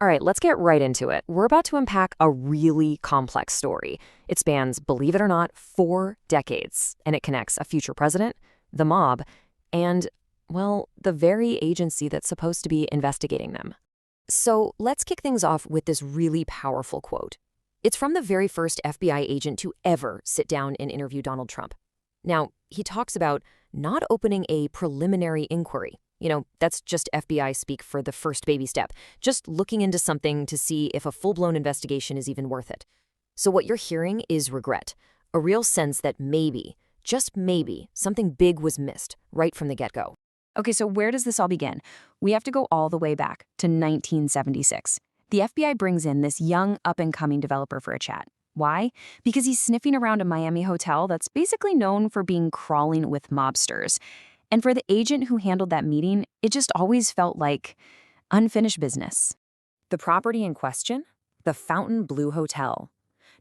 All right, let's get right into it. We're about to unpack a really complex story. It spans, believe it or not, 4 decades, and it connects a future president, the mob, and, well, the very agency that's supposed to be investigating them. So let's kick things off with this really powerful quote. It's from the very first FBI agent to ever sit down and interview Donald Trump. Now, he talks about not opening a preliminary inquiry. That's just FBI speak for the first baby step, just looking into something to see if a full-blown investigation is even worth it. So what you're hearing is regret, a real sense that maybe, just maybe, something big was missed right from the get-go. Okay, so where does this all begin? We have to go all the way back to 1976. The FBI brings in this young, up-and-coming developer for a chat. Why? Because he's sniffing around a Miami hotel that's basically known for being crawling with mobsters. And for the agent who handled that meeting, it just always felt like unfinished business. The property in question? The Fontainebleau Hotel.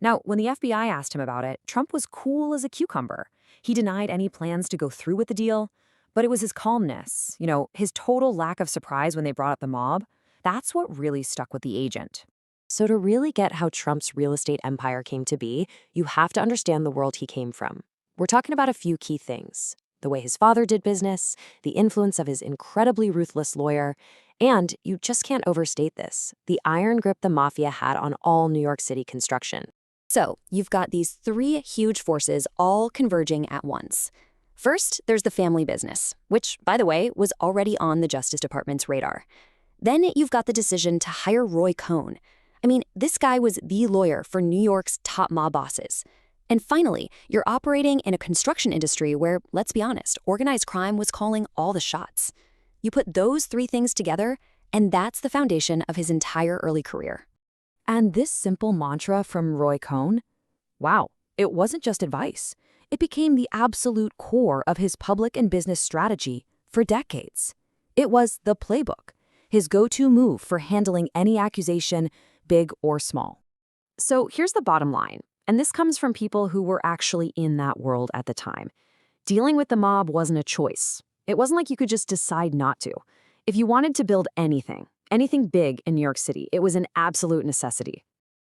Now, when the FBI asked him about it, Trump was cool as a cucumber. He denied any plans to go through with the deal, but it was his calmness, his total lack of surprise when they brought up the mob. That's what really stuck with the agent. So to really get how Trump's real estate empire came to be, you have to understand the world he came from. We're talking about a few key things: the way his father did business, the influence of his incredibly ruthless lawyer, and, you just can't overstate this, the iron grip the mafia had on all New York City construction. So, you've got these 3 huge forces all converging at once. First, there's the family business, which, by the way, was already on the Justice Department's radar. Then you've got the decision to hire Roy Cohn. I mean, this guy was the lawyer for New York's top mob bosses. And finally, you're operating in a construction industry where, let's be honest, organized crime was calling all the shots. You put those 3 things together, and that's the foundation of his entire early career. And this simple mantra from Roy Cohn? Wow, it wasn't just advice. It became the absolute core of his public and business strategy for decades. It was the playbook, his go-to move for handling any accusation, big or small. So here's the bottom line. And this comes from people who were actually in that world at the time. Dealing with the mob wasn't a choice. It wasn't like you could just decide not to. If you wanted to build anything big in New York City, it was an absolute necessity.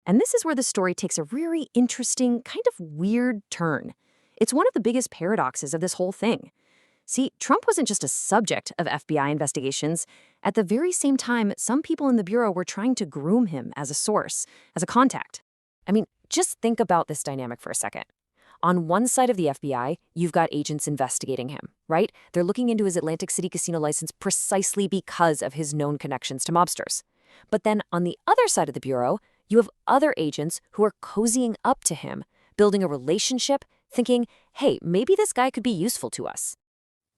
And this is where the story takes a really interesting, kind of weird turn. It's one of the biggest paradoxes of this whole thing. See, Trump wasn't just a subject of FBI investigations. At the very same time, some people in the Bureau were trying to groom him as a source, as a contact. I mean, just think about this dynamic for a second. On one side of the FBI, you've got agents investigating him, right? They're looking into his Atlantic City casino license precisely because of his known connections to mobsters. But then on the other side of the Bureau, you have other agents who are cozying up to him, building a relationship, thinking, hey, maybe this guy could be useful to us.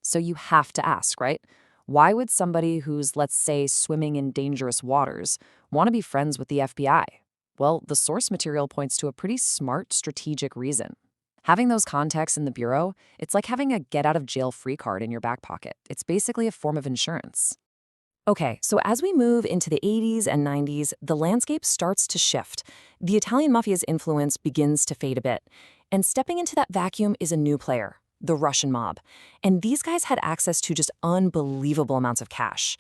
So you have to ask, right? Why would somebody who's, let's say, swimming in dangerous waters want to be friends with the FBI? Well, the source material points to a pretty smart, strategic reason. Having those contacts in the Bureau, it's like having a get-out-of-jail-free card in your back pocket. It's basically a form of insurance. Okay, so as we move into the 80s and 90s, the landscape starts to shift. The Italian mafia's influence begins to fade a bit. And stepping into that vacuum is a new player, the Russian mob. And these guys had access to just unbelievable amounts of cash.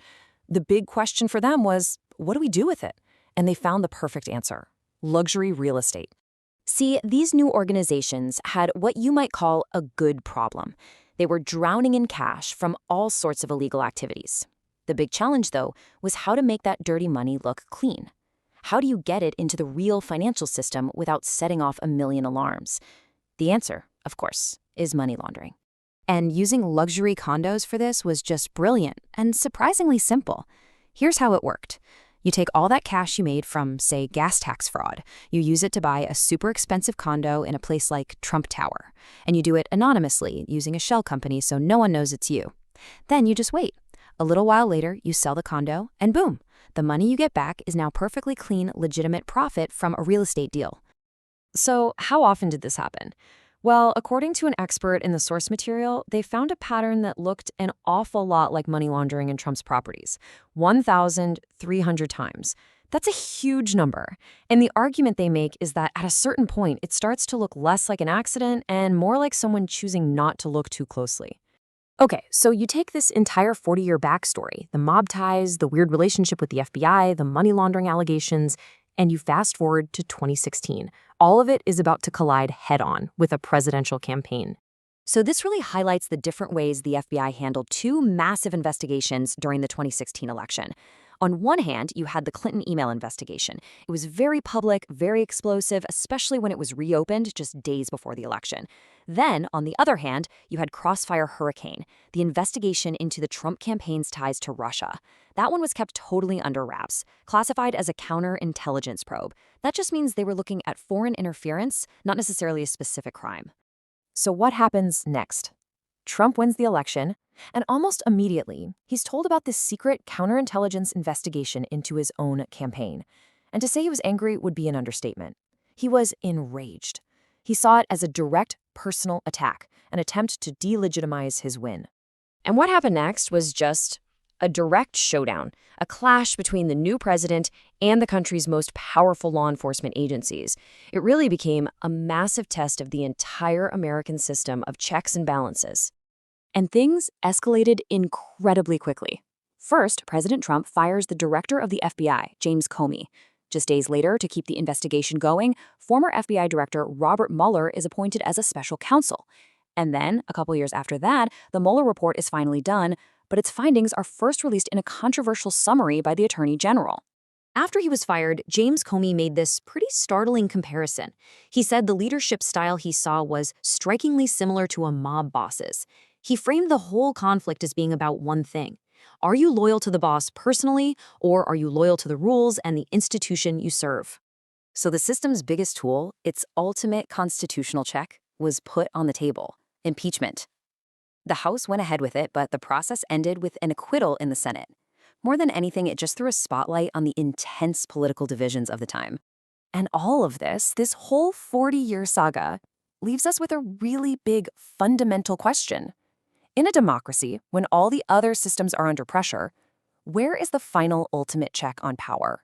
The big question for them was, what do we do with it? And they found the perfect answer: luxury real estate. See, these new organizations had what you might call a good problem. They were drowning in cash from all sorts of illegal activities. The big challenge, though, was how to make that dirty money look clean. How do you get it into the real financial system without setting off a million alarms? The answer, of course, is money laundering. And using luxury condos for this was just brilliant and surprisingly simple. Here's how it worked. You take all that cash you made from, say, gas tax fraud. You use it to buy a super expensive condo in a place like Trump Tower. And you do it anonymously, using a shell company so no one knows it's you. Then you just wait. A little while later, you sell the condo, and boom, the money you get back is now perfectly clean, legitimate profit from a real estate deal. So how often did this happen? Well, according to an expert in the source material, they found a pattern that looked an awful lot like money laundering in Trump's properties: 1,300 times. That's a huge number. And the argument they make is that at a certain point, it starts to look less like an accident and more like someone choosing not to look too closely. Okay, so you take this entire 40-year backstory, the mob ties, the weird relationship with the FBI, the money laundering allegations, and you fast forward to 2016. All of it is about to collide head-on with a presidential campaign. So this really highlights the different ways the FBI handled two massive investigations during the 2016 election. On one hand, you had the Clinton email investigation. It was very public, very explosive, especially when it was reopened just days before the election. Then, on the other hand, you had Crossfire Hurricane, the investigation into the Trump campaign's ties to Russia. That one was kept totally under wraps, classified as a counterintelligence probe. That just means they were looking at foreign interference, not necessarily a specific crime. So what happens next? Trump wins the election, and almost immediately, he's told about this secret counterintelligence investigation into his own campaign. And to say he was angry would be an understatement. He was enraged. He saw it as a direct personal attack, an attempt to delegitimize his win. And what happened next was just a direct showdown, a clash between the new president and the country's most powerful law enforcement agencies. It really became a massive test of the entire American system of checks and balances. And things escalated incredibly quickly. First, President Trump fires the director of the FBI, James Comey. Just days later, to keep the investigation going, former FBI Director Robert Mueller is appointed as a special counsel. And then, a couple years after that, the Mueller report is finally done, but its findings are first released in a controversial summary by the Attorney General. After he was fired, James Comey made this pretty startling comparison. He said the leadership style he saw was strikingly similar to a mob boss's. He framed the whole conflict as being about one thing. Are you loyal to the boss personally, or are you loyal to the rules and the institution you serve? So the system's biggest tool, its ultimate constitutional check, was put on the table: impeachment. The House went ahead with it, but the process ended with an acquittal in the Senate. More than anything, it just threw a spotlight on the intense political divisions of the time. And all of this whole 40-year saga, leaves us with a really big fundamental question. In a democracy, when all the other systems are under pressure, where is the final ultimate check on power?